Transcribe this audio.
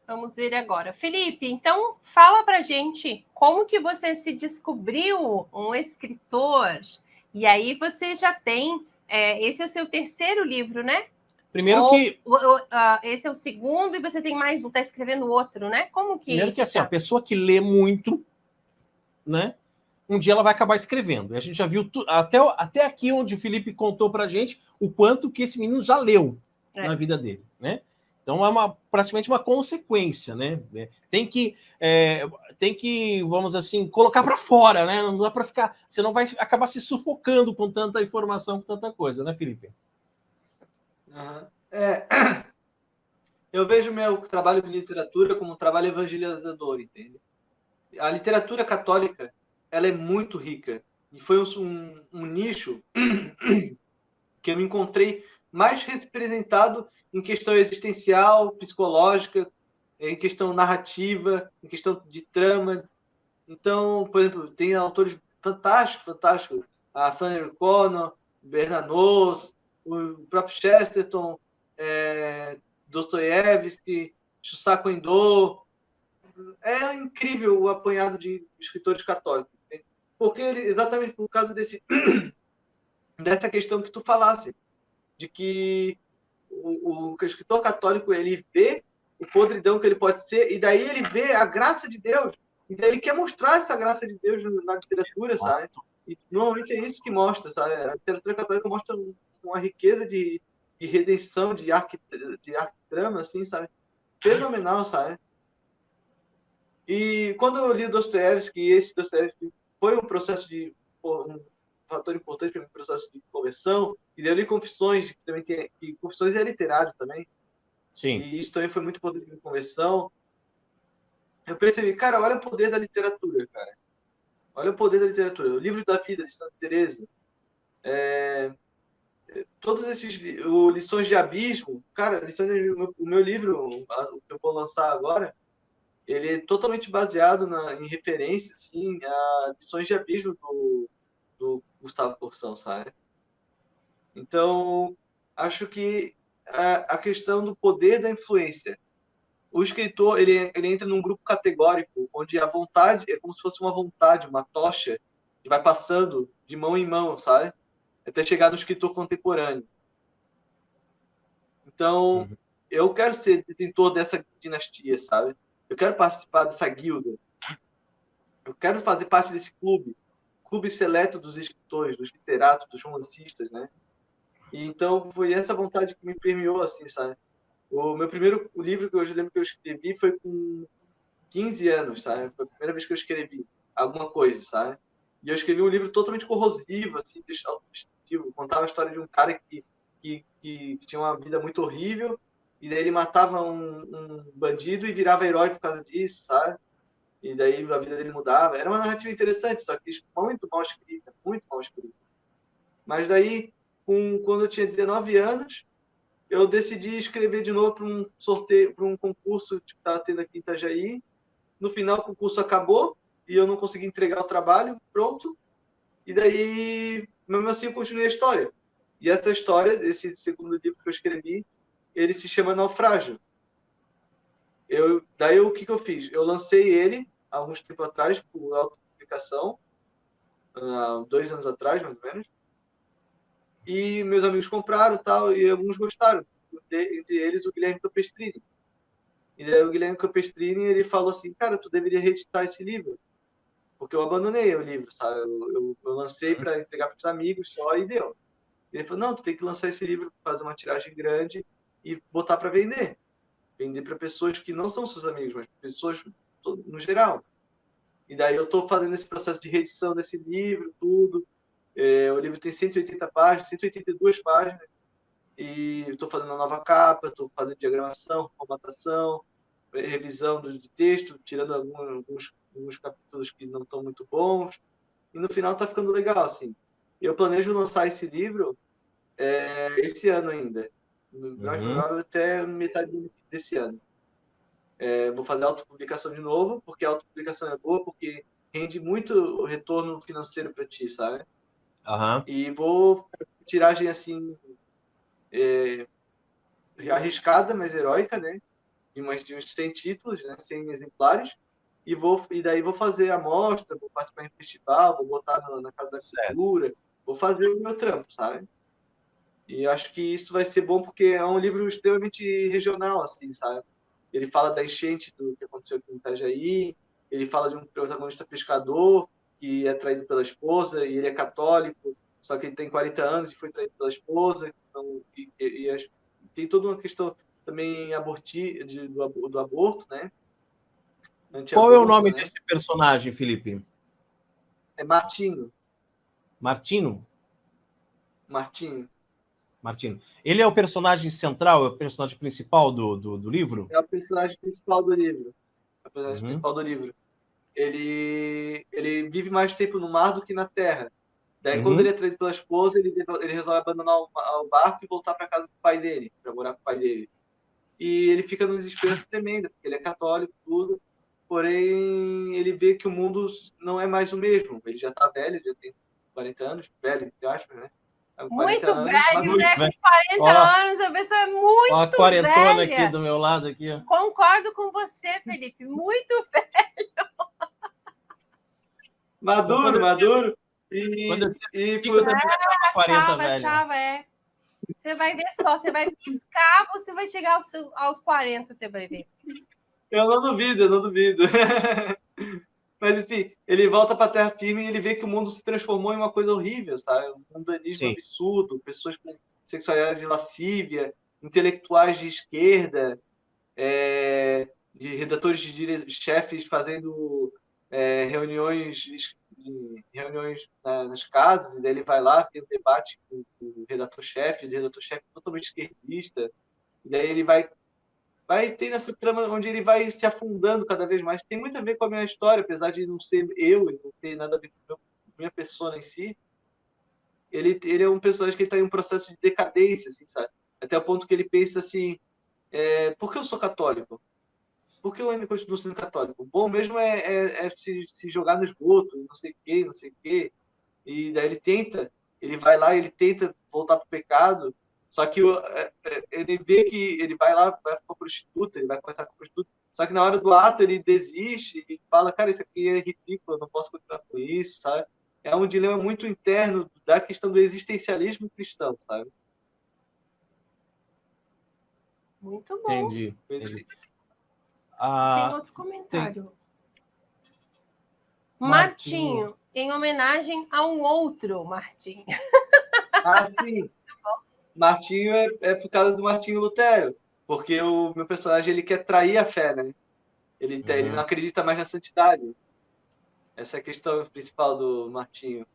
Vamos ver agora. Felipe, então fala pra gente como que você se descobriu um escritor. E aí você já tem... esse é o seu terceiro livro, né? Primeiro que... esse é o segundo e você tem mais um, tá escrevendo outro, né? Como que... Primeiro que assim, a pessoa que lê muito, né? Um dia ela vai acabar escrevendo. A gente já viu até aqui onde o Felipe contou pra gente o quanto que esse menino já leu na vida dele, né? Então é praticamente uma consequência, né? Tem que, vamos assim, colocar para fora, né? Não dá para ficar, você não vai acabar se sufocando com tanta informação, com tanta coisa, né, Felipe? Eu vejo meu trabalho de literatura como um trabalho evangelizador, entende? A literatura católica, ela é muito rica e foi um nicho que eu me encontrei mais representado em questão existencial, psicológica, em questão narrativa, em questão de trama. Então, por exemplo, tem autores fantásticos, a Flannery O'Connor, Bernanos, o próprio Chesterton, Dostoiévski, Shosako Endo. É incrível o apanhado de escritores católicos, né? Porque exatamente por causa dessa questão que tu falasse, de que o escritor católico ele vê o podridão que ele pode ser e daí ele vê a graça de Deus e daí ele quer mostrar essa graça de Deus na literatura, sabe? E normalmente é isso que mostra, sabe? A literatura católica mostra uma riqueza de redenção, de arquitrama, assim, sabe? Fenomenal, sabe? E quando eu li Dostoiévski, esse Dostoiévski foi um processo de um fator importante para o processo de conversão, e daí eu li Confissões, que também tem, e Confissões é literário também. Sim. E isso também foi muito importante para a conversão. Eu percebi, cara, olha o poder da literatura, cara. Olha o poder da literatura. O livro da vida de Santa Teresa, todos esses lições de abismo, cara, o meu livro, o que eu vou lançar agora, ele é totalmente baseado em referência, assim, a lições de abismo do Gustavo Corsão, sabe? Então, acho que a questão do poder da influência. O escritor, ele entra num grupo categórico, onde a vontade é como se fosse uma vontade, uma tocha, que vai passando de mão em mão, sabe? Até chegar no escritor contemporâneo. Então, eu quero ser detentor dessa dinastia, sabe? Eu quero participar dessa guilda. Eu quero fazer parte desse clube seleto dos escritores, dos literatos, dos romancistas, né? E então foi essa vontade que me permeou, assim, sabe? O livro que eu lembro que eu escrevi foi com 15 anos, sabe? Foi a primeira vez que eu escrevi alguma coisa, sabe? E eu escrevi um livro totalmente corrosivo, assim, autodestrutivo. Contava a história de um cara que tinha uma vida muito horrível e daí ele matava um bandido e virava herói por causa disso, sabe? E daí a vida dele mudava. Era uma narrativa interessante, só que muito mal escrita, muito mal escrita. Mas daí, quando eu tinha 19 anos, eu decidi escrever de novo para um sorteio, para um concurso que estava tendo aqui em Itajaí. No final, o concurso acabou e eu não consegui entregar o trabalho pronto. E daí, mesmo assim, eu continuei a história. E essa história, esse segundo livro que eu escrevi, ele se chama Naufrágio. Daí, o que eu fiz? Eu lancei ele, há alguns tempo atrás, por autopublicação, há 2 anos atrás, mais ou menos. E meus amigos compraram tal, e alguns gostaram. Entre eles, o Guilherme Campestrini. E daí o Guilherme Campestrini, ele falou assim, cara, tu deveria reeditar esse livro. Porque eu abandonei o livro, sabe? Eu lancei para entregar para os amigos só e deu. Ele falou, não, tu tem que lançar esse livro, fazer uma tiragem grande e botar para vender. Vender para pessoas que não são seus amigos, mas pessoas no geral. E daí eu estou fazendo esse processo de reedição desse livro, tudo. O livro tem 180 páginas, 182 páginas. E estou fazendo a nova capa, estou fazendo diagramação, formatação, revisão de texto, tirando alguns capítulos que não estão muito bons. E no final está ficando legal, assim. Eu planejo lançar esse livro esse ano ainda. Mais provável até metade desse ano. Vou fazer autopublicação de novo, porque a autopublicação é boa, porque rende muito retorno financeiro para ti, sabe? E vou tiragem assim arriscada, mas heróica, né? de uns 100 títulos, né, 100 exemplares, e daí vou fazer a mostra, vou participar em festival, vou botar na Casa da Cultura, vou fazer o meu trampo, sabe? E acho que isso vai ser bom porque é um livro extremamente regional, assim, sabe? Ele fala da enchente do que aconteceu aqui em Itajaí, ele fala de um protagonista pescador que é traído pela esposa e ele é católico, só que ele tem 40 anos e foi traído pela esposa. Então, tem toda uma questão também do aborto, né? Qual é o nome né? desse personagem, Felipe? É Martinho. Martino? Martinho. Martino. Ele é o personagem central, é o personagem principal do livro? É o personagem principal do livro. É o personagem Uhum. principal do livro. Ele vive mais tempo no mar do que na terra. Daí, quando ele é traído pela esposa, ele resolve abandonar o barco e voltar para casa do pai dele, para morar com o pai dele. E ele fica numa desesperança tremenda, porque ele é católico, tudo. Porém, ele vê que o mundo não é mais o mesmo. Ele já está velho, já tem 40 anos, velho, entre aspas, né? Tá com 40 Muito anos, velho, né? Com 40 anos, a pessoa é muito a quarentona velha. aqui do meu lado. Aqui, ó. Concordo com você, Felipe. Muito velho. Maduro. Quando eu também achava 40 velho. É. Você vai ver só, você vai piscar, você vai chegar aos 40, você vai ver. Eu não duvido. Mas, enfim, ele volta para a terra firme e ele vê que o mundo se transformou em uma coisa horrível, sabe? Um mundanismo absurdo, pessoas com sexualidade lascívia, intelectuais de esquerda, de redatores de chefes fazendo reuniões nas casas, e daí ele vai lá, tem um debate com o redator-chefe, totalmente esquerdista, e daí ele vai ter nessa trama onde ele vai se afundando cada vez mais. Tem muito a ver com a minha história, apesar de não ser eu, e não ter nada a ver com a minha persona em si. Ele é um personagem que está em um processo de decadência, assim, sabe? Até o ponto que ele pensa assim, por que eu sou católico? Por que eu ainda continuo sendo católico? Bom mesmo é se jogar no esgoto, não sei o quê. E daí ele vai lá, ele tenta voltar para o pecado, só que ele vê que ele vai lá, vai com a prostituta, ele vai conversar com a prostituta, só que na hora do ato ele desiste e fala, cara, isso aqui é ridículo, eu não posso continuar com isso, sabe? É um dilema muito interno da questão do existencialismo cristão, sabe? Muito bom. Entendi. Tem outro comentário. Martinho, em homenagem a um outro Martinho. Ah, sim. Martinho é por causa do Martinho Lutero, porque o meu personagem ele quer trair a fé, né? Ele não acredita mais na santidade. Essa é a questão principal do Martinho.